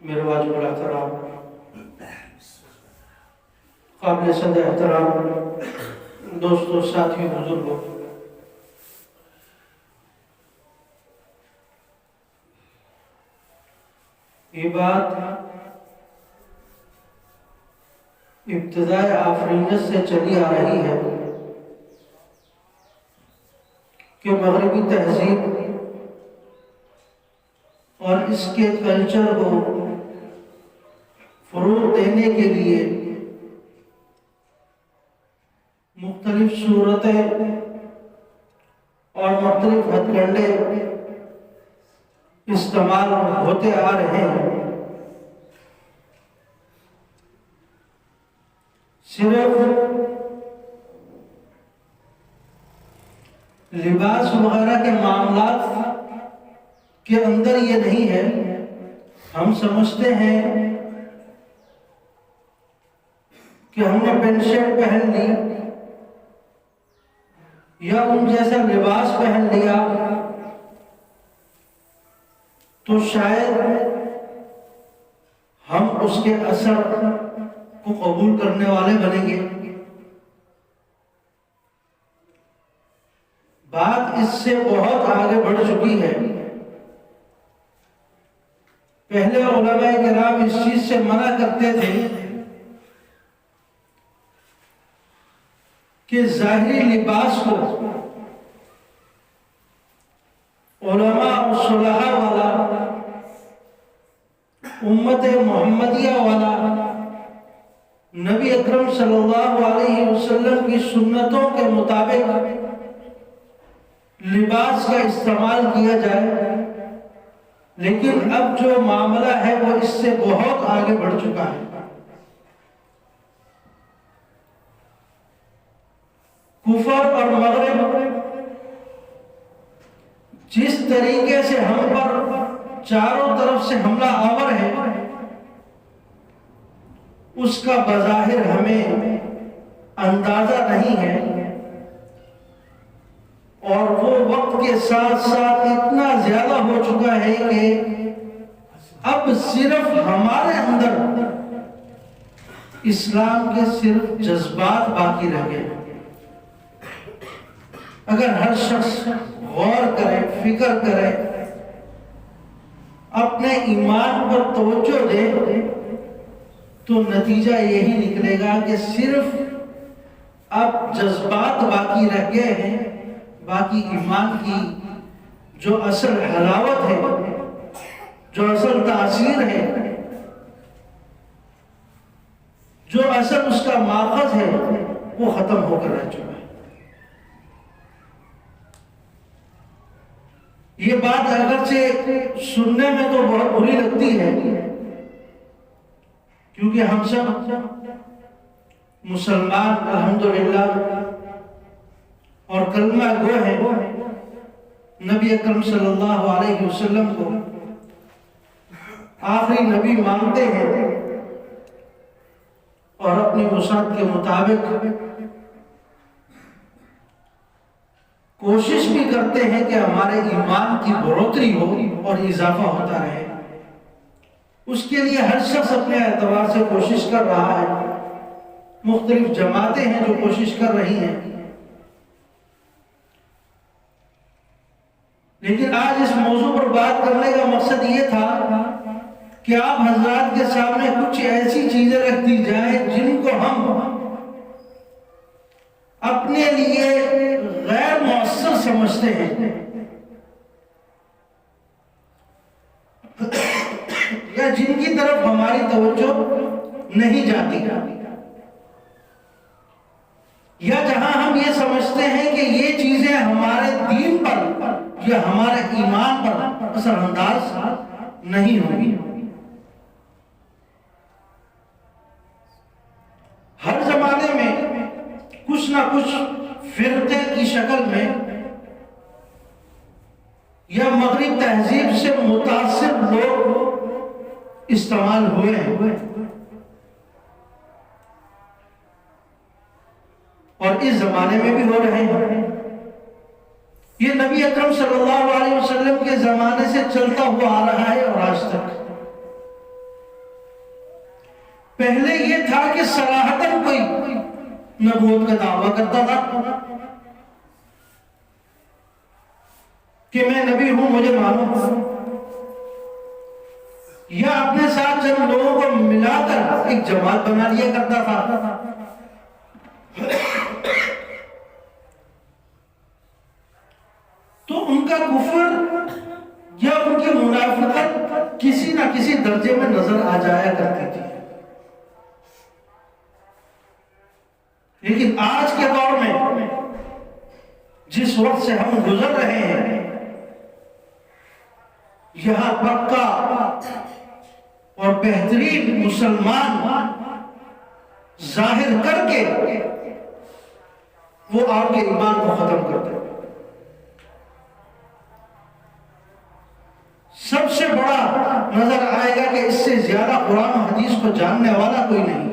मेरे वाजिब एहतराम काबिल सद एहतराम दोस्तों साथियों बुजुर्गों, ये बात इब्तिदाए आफरीनत से चली आ रही है कि मगरबी तहजीब और इसके कल्चर को फरोग देने के लिए मुख्तलिफ सूरतें और मुख्तलिफ हथकंडे इस्तेमाल होते आ रहे हैं। सिर्फ लिबास वगैरह के मामलात के अंदर ये नहीं है। हम समझते हैं कि हमने पेंट शर्ट पहन ली या उन जैसा लिबास पहन लिया तो शायद हम उसके असर को कबूल करने वाले बनेंगे। बात इससे बहुत आगे बढ़ चुकी है। पहले उलमाए किराम इस चीज से मना करते थे कि ज़ाहिरी लिबास को उलमा और सुलहा वाला, उम्मत मोहम्मदिया वाला, नबी अकरम सल्लल्लाहु अलैहि वसल्लम की सुन्नतों के मुताबिक लिबास का इस्तेमाल किया जाए। लेकिन अब जो मामला है वो इससे बहुत आगे बढ़ चुका है। कुफर और मगरिब जिस तरीके से हम पर चारों तरफ से हमला आवर है, उसका बज़ाहिर हमें अंदाजा नहीं है। और वो वक्त के साथ साथ इतना ज्यादा हो चुका है कि अब सिर्फ हमारे अंदर इस्लाम के सिर्फ जज्बात बाकी रह गए। अगर हर शख्स गौर करे, फिक्र करे, अपने ईमान पर तवज्जो दे, तो नतीजा यही निकलेगा कि सिर्फ अब जज्बात बाकी रह गए हैं। बाकी ईमान की जो असल हलावत है, जो असल तासीर है, जो असल उसका माखज है, वो खत्म होकर रह चुका है। ये बात अगर से सुनने में तो बहुत बुरी लगती है, क्योंकि हम सब मुसलमान अल्हम्दुलिल्लाह और कलमा गो है, नबी अकरम सल्लल्लाहु अलैहि वसल्लम को आखिरी नबी मानते हैं और अपनी वसात के मुताबिक कोशिश भी करते हैं कि हमारे ईमान की बढ़ोतरी हो और इजाफा होता रहे। उसके लिए हर शख्स अपने एतबार से कोशिश कर रहा है। मुख्तलिफ जमातें हैं जो कोशिश कर रही हैं, लेकिन आज इस मौजू पर बात करने का मकसद ये था कि आप हजरात के सामने कुछ ऐसी चीजें रख दी जाएं जिनको हम अपने लिए गैर मुअस्सर समझते हैं या जिनकी तरफ हमारी तवज्जो नहीं जाती, या जहां हम ये समझते हैं कि ये चीजें हमारे दीन पर या हमारे ईमान पर असरअंदाज नहीं होंगी। हर जमाने में कुछ ना कुछ फिरके की शक्ल में या मगरिब तहजीब से मुतासिर लोग इस्तेमाल हुए हैं और इस जमाने में भी हो रहे हैं। ये नबी अकरम सल्लल्लाहु अलैहि वसल्लम के जमाने से चलता हुआ आ रहा है और आज तक। पहले ये था कि सराहतन कोई नबूवत का दावा करता था कि मैं नबी हूं, मुझे मालूम, या अपने साथ चंद लोगों को मिलाकर एक जमात बना लिया करता था। तो उनका कुफर या उनकी मुनाफिकत किसी ना किसी दर्जे में नजर आ जाया करती थी। लेकिन आज के दौर में जिस वक्त से हम गुजर रहे हैं, यहां पक्का और बेहतरीन मुसलमान जाहिर करके वो आपके ईमान को खत्म करते हैं। सबसे बड़ा नजर आएगा कि इससे ज्यादा कुरान और हदीस को जानने वाला कोई नहीं।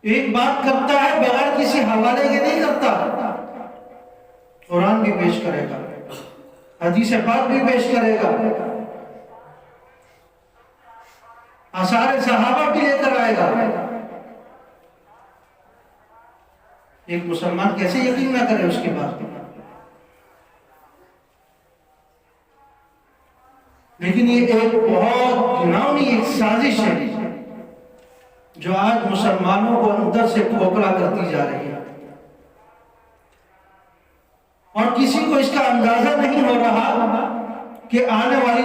एक बात करता है बगैर किसी हवाले के नहीं करता। कुरान भी पेश करेगा, हदीस पाक भी पेश करेगा, आसार सहाबा भी लेकर आएगा। एक मुसलमान कैसे यकीन ना करे उसकी बात पर? लेकिन ये एक बहुत घिनौनी एक साजिश है जो आज मुसलमानों को अंदर से खोखला करती जा रही है और किसी को इसका अंदाजा नहीं हो रहा कि आने वाली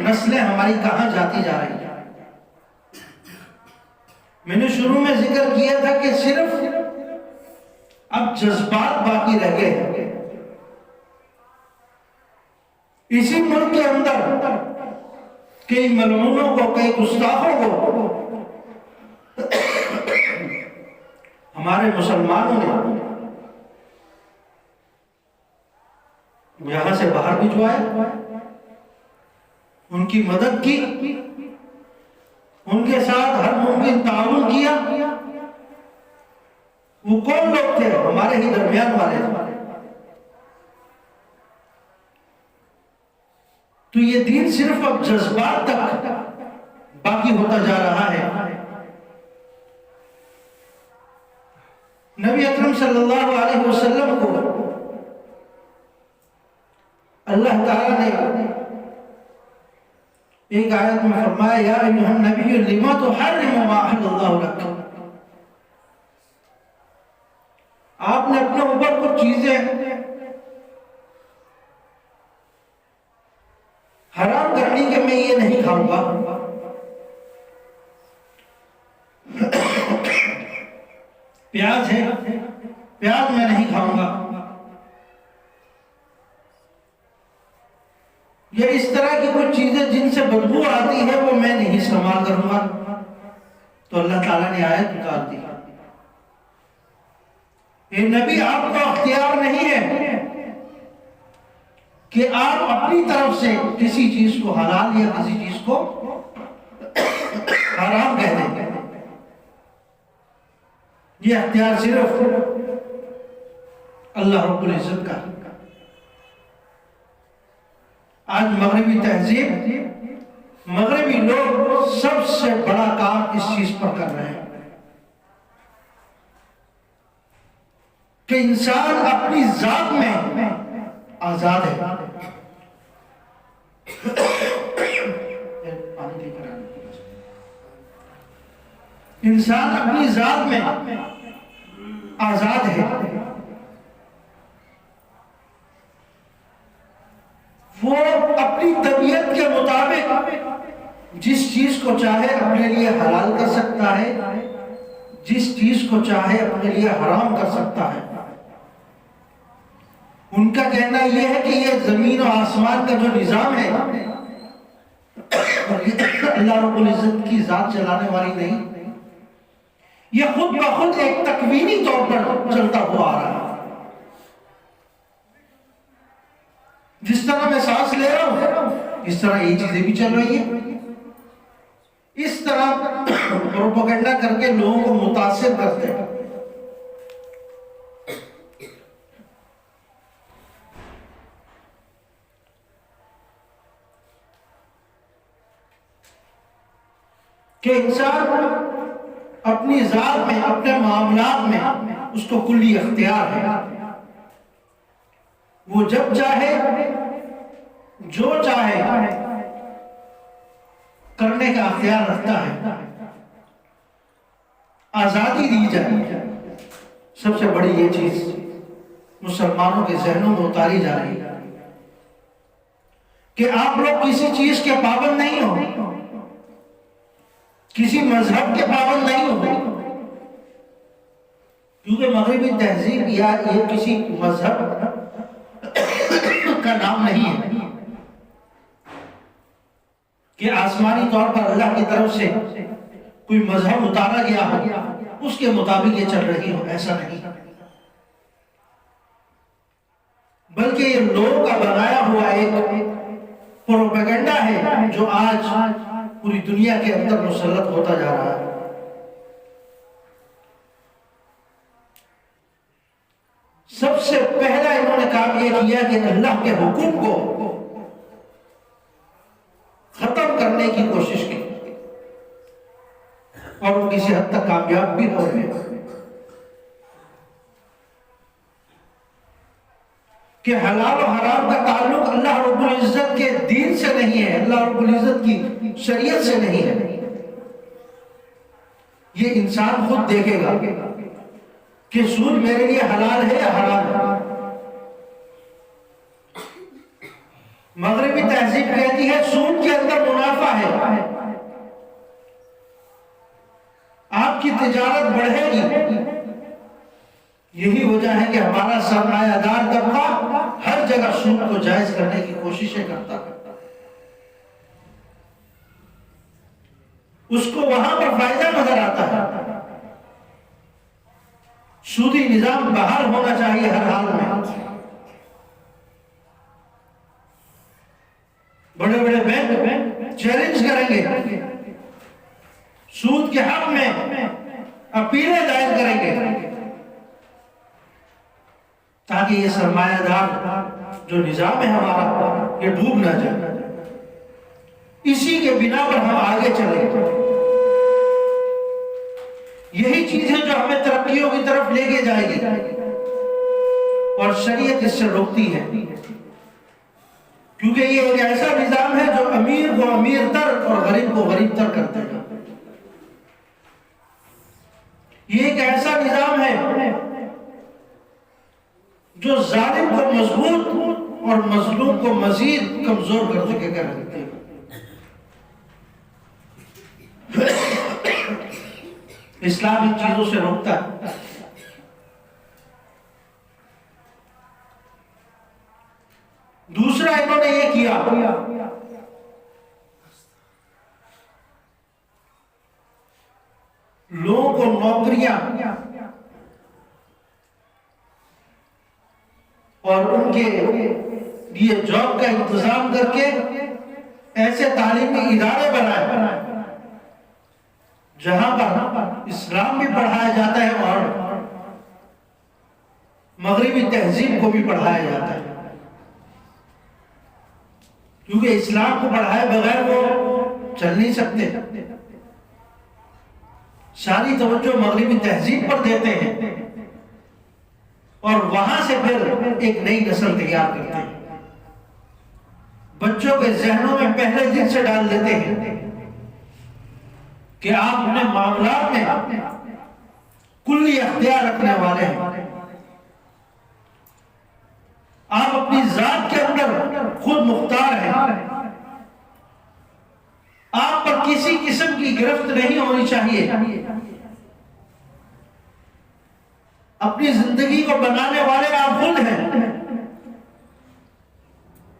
नस्लें हमारी कहां जाती जा रही है। मैंने शुरू में जिक्र किया था कि सिर्फ अब जज्बात बाकी रह गए हैं। इसी मुल्क के अंदर कई मलूनों को, कई गुस्ताखों को हमारे मुसलमानों ने यहां से बाहर भिजवाया, उनकी मदद की, उनके साथ हर मुमकिन ताउन किया। वो कौन लोग थे? हमारे ही दरमियान वाले थे। तो ये दीन सिर्फ अब जज्बात तक बाकी होता जा रहा है। नबी अकरम सल्लल्लाहु अलैहि वसल्लम को अल्लाह ताला ने एक आयत में फरमाया, या अय्युहन नबिय्यु लिमा तुहर्रिमु मा अहल्लल्लाहु लक। आपने अपने ऊपर कुछ चीजें हराम करनी कि मैं ये नहीं खाऊंगा। प्याज है, प्याज मैं नहीं खाऊंगा, या इस तरह की कुछ चीजें जिनसे बदबू आती है वो मैं नहीं इस्तेमाल करूंगा, तो अल्लाह ताला ने आयत उतार दी, ये नबी आपको अख्तियार नहीं है कि आप अपनी तरफ से किसी चीज को हलाल या किसी चीज को हराम कह देंगे। ये अख्तियार सिर्फ अल्लाह रब्बुल इज्जत का। आज मगरबी तहजीब, मगरबी लोग सबसे बड़ा काम इस चीज पर कर रहे हैं कि इंसान अपनी जात में आजाद है। पानी लेकर आने, इंसान अपनी जात में आजाद है, वो अपनी तबीयत के मुताबिक जिस चीज को चाहे अपने लिए हलाल कर सकता है, जिस चीज को चाहे अपने लिए हराम कर सकता है। उनका कहना यह है कि यह जमीन और आसमान का जो निजाम है अल्लाह रब्बुल इज्जत की जात चलाने वाली नहीं, यह खुद ब खुद एक तकवीनी तौर पर चलता हुआ आ रहा है। जिस तरह मैं सांस ले रहा हूं इस तरह ये चीजें भी चल रही है। इस तरह प्रोपेगेंडा करके लोगों को मुतासिर करते हैं। कि इंसान अपनी जात में, अपने मामलात में उसको कुल्ली अख्तियार है। वो जब चाहे जो चाहे करने का अख्तियार रखता है, आजादी दी जाए। सबसे बड़ी ये चीज मुसलमानों के जहनों में उतारी जा रही है कि आप लोग किसी चीज के पाबंद नहीं हो, किसी मजहब के पाबंद नहीं हो, क्योंकि मगरबी तहजीब या ये किसी मजहब का नाम नहीं है कि आसमानी तौर पर अल्लाह की तरफ से कोई मजहब उतारा गया हो उसके मुताबिक ये चल रही हो, ऐसा नहीं। बल्कि ये लोगों का बनाया हुआ एक प्रोपेगेंडा है जो आज पूरी दुनिया के अंदर मुसल्लत होता जा रहा है। सबसे पहला इन्होंने काम यह किया कि अल्लाह के हुक्म को खत्म करने की कोशिश की और वो किसी हद तक कामयाब भी हो रहे हैं कि हलाल और हराम का ताल्लुक अल्लाह रब्बुल इज्जत के दीन से नहीं है, अल्लाह रब्बुल इज्जत की शरीयत से नहीं है। ये इंसान खुद देखेगा कि सूद मेरे लिए हलाल है या हराम है। मगरबी तहजीब कहती है सूद के अंदर मुनाफा है, आपकी तिजारत बढ़ेगी। यही वजह है कि हमारा सरमायादार तबका हर जगह सूद को जायज करने की कोशिशें करता है। उसको वहां पर फायदा नजर आता है। सूदी निजाम बाहर होना चाहिए हर हाल में। बड़े बड़े बैंक चैलेंज करेंगे, सूद के हक में अपीलें दायर करेंगे ताकि ये सरमायादार जो निजाम है हमारा ये डूब ना जाए। इसी के बिना पर हम आगे चले। यही चीज है जो हमें तरक्कियों की तरफ लेके जाएगी और शरीयत इससे रोकती है, क्योंकि ये एक ऐसा निजाम है जो अमीर को अमीर तर और गरीब को गरीब तर करते हैं। ये एक ऐसा निजाम है जो जालिम को मजबूत और मजलूम को मजीद कमजोर कर देगा रखते हैं। इस्लाम इन चीजों से रोकता है। दूसरा इन्होंने ये किया नौकरियां और उनके लिए जॉब का इंतजाम करके ऐसे तालीमी इदारे बनाए जहां पर इस्लाम भी पढ़ाया जाता है और मगरिबी तहजीब को भी पढ़ाया जाता है, क्योंकि इस्लाम को पढ़ाए बगैर वो चल नहीं सकते। सारी तवज्जो मगरिबी तहजीब पर देते हैं और वहां से फिर एक नई नस्ल तैयार करते हैं। बच्चों के जहनों में पहले दिन से डाल देते हैं कि आप अपने मामलात में कुल्ली अख्तियार रखने वाले हैं, आप अपनी जात के अंदर खुद मुख्तार हैं, आप पर किसी किस्म की गिरफ्त नहीं होनी चाहिए, अपनी जिंदगी को बनाने वाले आप खुद हैं।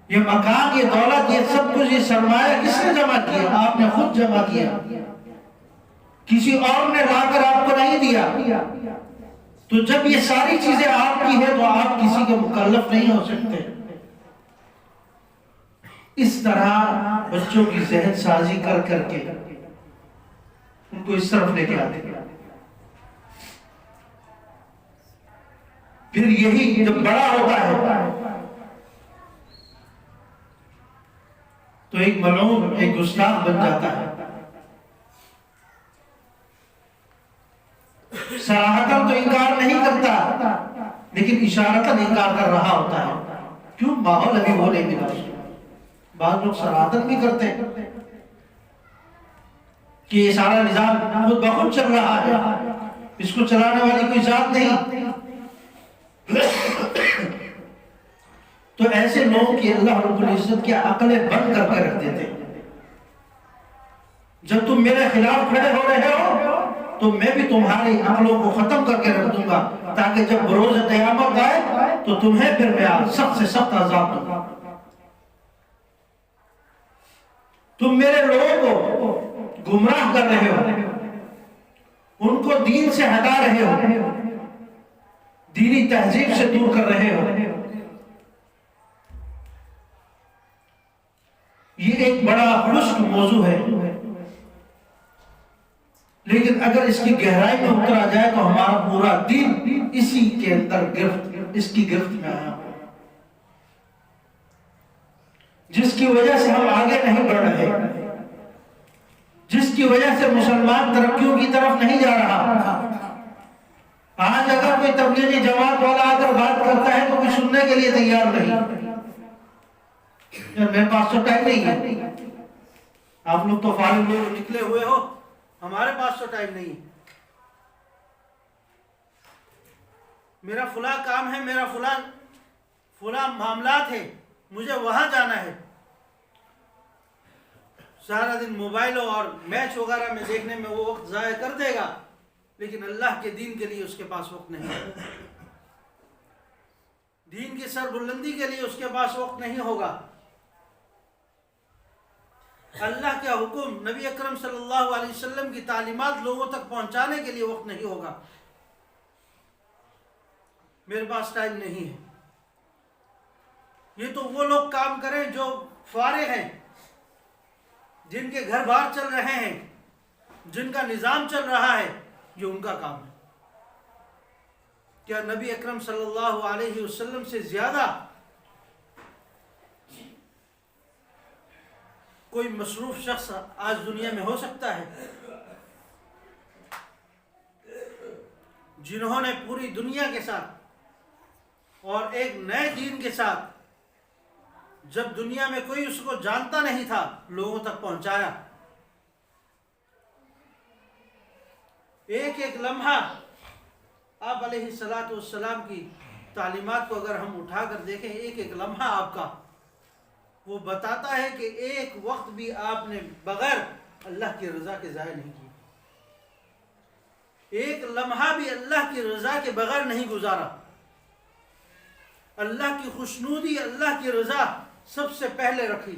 ये मकान, ये दौलत, ये सब कुछ, ये सरमाया किसने जमा किया? आपने खुद जमा किया, किसी और ने लाकर आपको नहीं दिया। तो जब ये सारी चीजें आपकी है तो आप किसी के मुकल्लफ नहीं हो सकते। इस तरह बच्चों की जहन साजी कर करके उनको इस तरफ लेके आते। फिर यही जब बड़ा होता है तो एक मलून, एक गुस्ताख बन जाता है। सराहतन तो इनकार नहीं करता, लेकिन इशारतन इनकार कर रहा होता है। क्यों? माहौल अभी वो नहीं मिला। बाद लोग सराहतन भी करते हैं कि ये सारा निजाम खुद बखुद चल रहा है, इसको चलाने वाली कोई जात नहीं। तो ऐसे लोगों की अल्लाह रब्बुल इज्जत की अकलें बंद करके रख देते हैं। जब तुम मेरे खिलाफ खड़े हो रहे हो तो मैं भी तुम्हारी अकलों को खत्म करके रख दूंगा, ताकि जब रोज क़यामत आए तो तुम्हें फिर मैं सख्त से सख्त अज़ाब दूंगा। तुम मेरे लोगों को गुमराह कर रहे हो, उनको दीन से हटा रहे हो, दीनी तहजीब से दूर कर रहे हो। ये एक बड़ा खुश्क मौजू है, लेकिन अगर इसकी गहराई में उतरा जाए तो हमारा पूरा दीन इसी के अंदर इसकी गिरफ्त में आया, जिसकी वजह से हम आगे नहीं बढ़ रहे, जिसकी वजह से मुसलमान तरक्कियों की तरफ नहीं जा रहा। आज अगर कोई तबलीगी जमात वाला आकर बात करता है तो कोई सुनने के लिए तैयार नहीं। मेरे पास तो टाइम नहीं है, आप लोग तो फारिग लोग निकले हुए हो, हमारे पास तो टाइम नहीं है। मेरा फुला काम है, मेरा फुला मामलात है, मुझे वहां जाना है। सारा दिन मोबाइलों और मैच वगैरह में देखने में वो वक्त जाया कर देगा, लेकिन अल्लाह के दीन के लिए उसके पास वक्त नहीं है। दीन की सरबुलंदी के लिए उसके पास वक्त नहीं होगा। अल्लाह का हुक्म, नबी अकरम सल्लल्लाहु अलैहि वसल्लम की तालीमात लोगों तक पहुंचाने के लिए वक्त नहीं होगा। मेरे पास टाइम नहीं है। ये तो वो लोग काम करें जो फारे हैं, जिनके घर बार चल रहे हैं, जिनका निजाम चल रहा है, ये उनका काम है। क्या नबी अकरम सल्लल्लाहु अलैहि वसल्लम से ज्यादा कोई मसरूफ शख्स आज दुनिया में हो सकता है? जिन्होंने पूरी दुनिया के साथ और एक नए दीन के साथ, जब दुनिया में कोई उसको जानता नहीं था, लोगों तक पहुंचाया। एक एक लम्हा आप अलैहिस्सलातु वस्सलाम की तालीमात को अगर हम उठाकर देखें, एक एक लम्हा आपका वो बताता है कि एक वक्त भी आपने बगैर अल्लाह की रजा के ज़ाया नहीं की, एक लम्हा भी अल्लाह की रजा के बगैर नहीं गुजारा। अल्लाह की खुशनूदी, अल्लाह की रजा सबसे पहले रखी।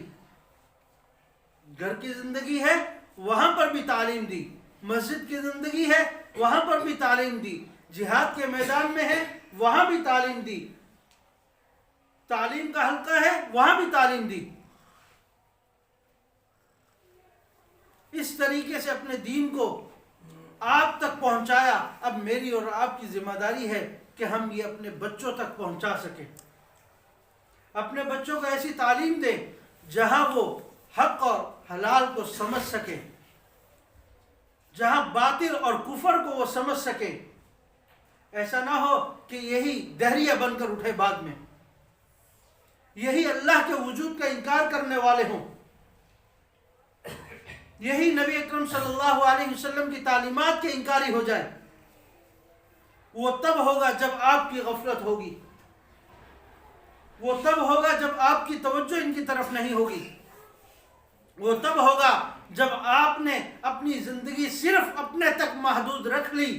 घर की जिंदगी है, वहां पर भी तालीम दी। मस्जिद की जिंदगी है, वहां पर भी तालीम दी, जिहाद के मैदान में है वहां भी तालीम दी, तालीम का हल्का है वहां भी तालीम दी। इस तरीके से अपने दीन को आप तक पहुंचाया। अब मेरी और आपकी जिम्मेदारी है कि हम ये अपने बच्चों तक पहुंचा सकें, अपने बच्चों को ऐसी तालीम दें जहां वो हक और हलाल को समझ सके, जहां बातिल और कुफर को वो समझ सके। ऐसा ना हो कि यही दहरिया बनकर उठे, बाद में यही अल्लाह के वजूद का इनकार करने वाले हों, यही नबी अकरम सल्लल्लाहु अलैहि वसल्लम की तालीमात के इनकारी हो जाए। वो तब होगा जब आपकी गफलत होगी, वो तब होगा जब आपकी तवज्जो इनकी तरफ नहीं होगी, वो तब होगा जब आपने अपनी जिंदगी सिर्फ अपने तक महदूद रख ली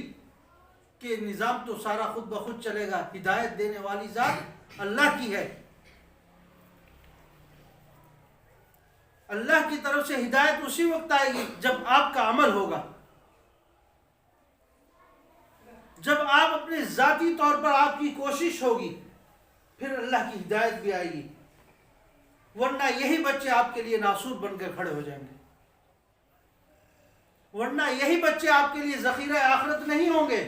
कि निज़ाम तो सारा खुद ब खुद चलेगा। हिदायत देने वाली ज़ात अल्लाह की है, अल्लाह की तरफ से हिदायत उसी वक्त आएगी जब आपका अमल होगा, जब आप अपने ज़ाती तौर पर आपकी कोशिश होगी, फिर अल्लाह की हिदायत भी आएगी। वरना यही बच्चे आपके लिए नासूर बनकर खड़े हो जाएंगे, वरना यही बच्चे आपके लिए ज़ख़ीरा आखिरत नहीं होंगे।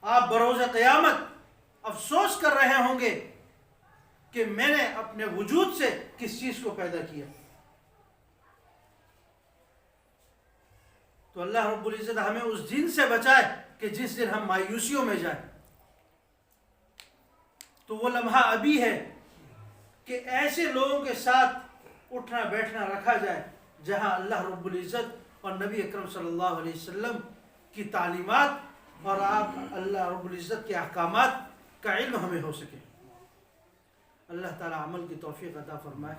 आप बरोज़ क़यामत अफसोस कर रहे होंगे कि मैंने अपने वजूद से किस चीज़ को पैदा किया। तो अल्लाह रब्बुल इज़्ज़त हमें उस दिन से बचाए कि जिस दिन हम मायूसियों में जाए। तो वो लम्हा अभी है कि ऐसे लोगों के साथ उठना बैठना रखा जाए जहां अल्लाह रब्बुल इज़्ज़त और नबी अकरम सल्लल्लाहु अलैहि वसल्लम की तालीमात और आप अल्लाह रब्बुल इज़्ज़त के अहकामात का इल्म हमें हो सके। अल्लाह ताला अमल की तौफीक अता फरमाए।